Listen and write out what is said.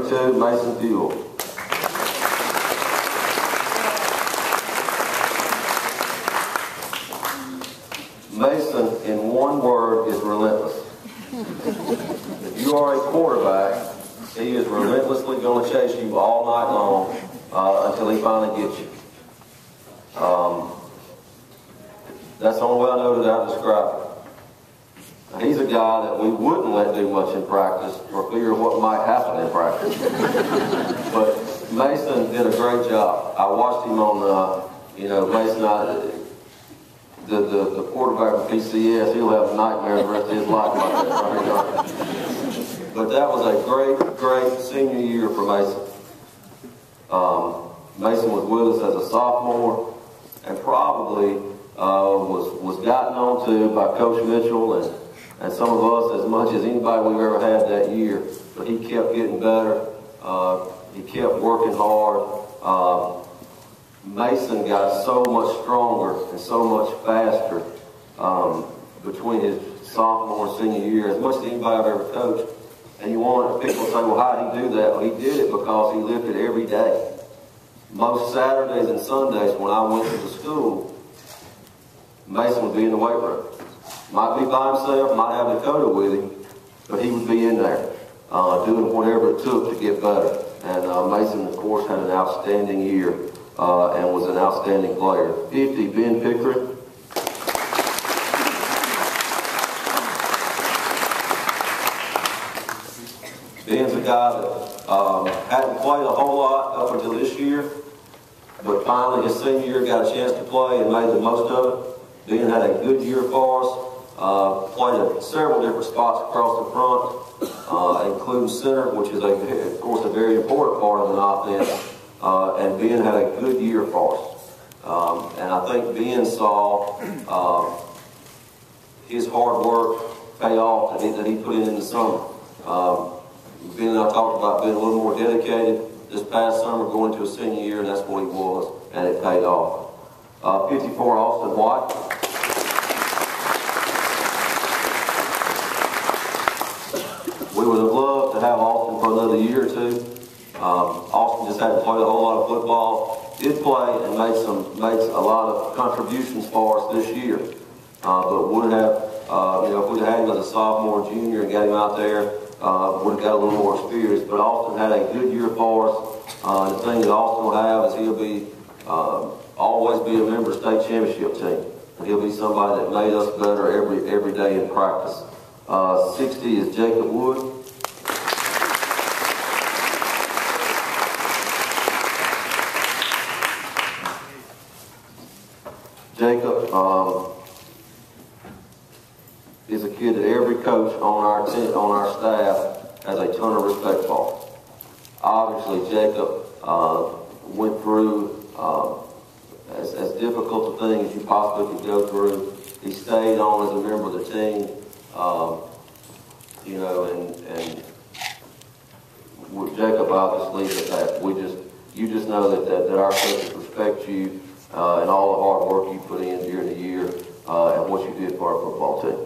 32, Mason Fewell. Mason, in one word, is relentless. If you are a quarterback, he is relentlessly going to chase you all night long until he finally gets you. That's the only way I know that I describe it. He's a guy that we wouldn't let do much in practice for fear of what might happen in practice. But Mason did a great job. I watched him on, Mason, the quarterback of PCS, he'll have nightmares the rest of his life like that. But that was a great, great senior year for Mason. Mason was with us as a sophomore and probably was gotten on to by Coach Mitchell and some of us as much as anybody we've ever had that year. But he kept getting better. He kept working hard. Mason got so much stronger and so much faster between his sophomore and senior year, as much as anybody I've ever coached. And you want people to say, well, how did he do that? Well, he did it because he lived it every day. Most Saturdays and Sundays when I went to the school, Mason would be in the weight room. Might be by himself, might have Dakota with him, but he would be in there doing whatever it took to get better. And Mason, of course, had an outstanding year and was an outstanding player. 50, Ben Pickering. Ben's a guy that hadn't played a whole lot up until this year, but finally his senior year got a chance to play and made the most of it. Ben had a good year for us, played at several different spots across the front, including center, which is, of course, a very important part of an offense, and Ben had a good year for us. And I think Ben saw his hard work pay off that he put in the summer. Ben and I talked about being a little more dedicated this past summer, going to a senior year, and that's what he was, and it paid off. 54, Austin White. We would have loved to have Austin for another year or two. Austin just hadn't played a whole lot of football. Did play and made a lot of contributions for us this year. But would have, if we'd had him as a sophomore, junior, and got him out there, would have got a little more experience. But Austin had a good year for us. The thing that Austin will have is he'll be always be a member of the state championship team. And he'll be somebody that made us better every day in practice. 60 is Jacob Wood. Jacob is a kid that every coach on our staff has a ton of respect for. Obviously, Jacob went through as difficult a thing as you possibly could go through. He stayed on as a member of the team, and with Jacob, obviously, you just know that our coaches respect you and all the hard work you put in during the year and what you did for our football team.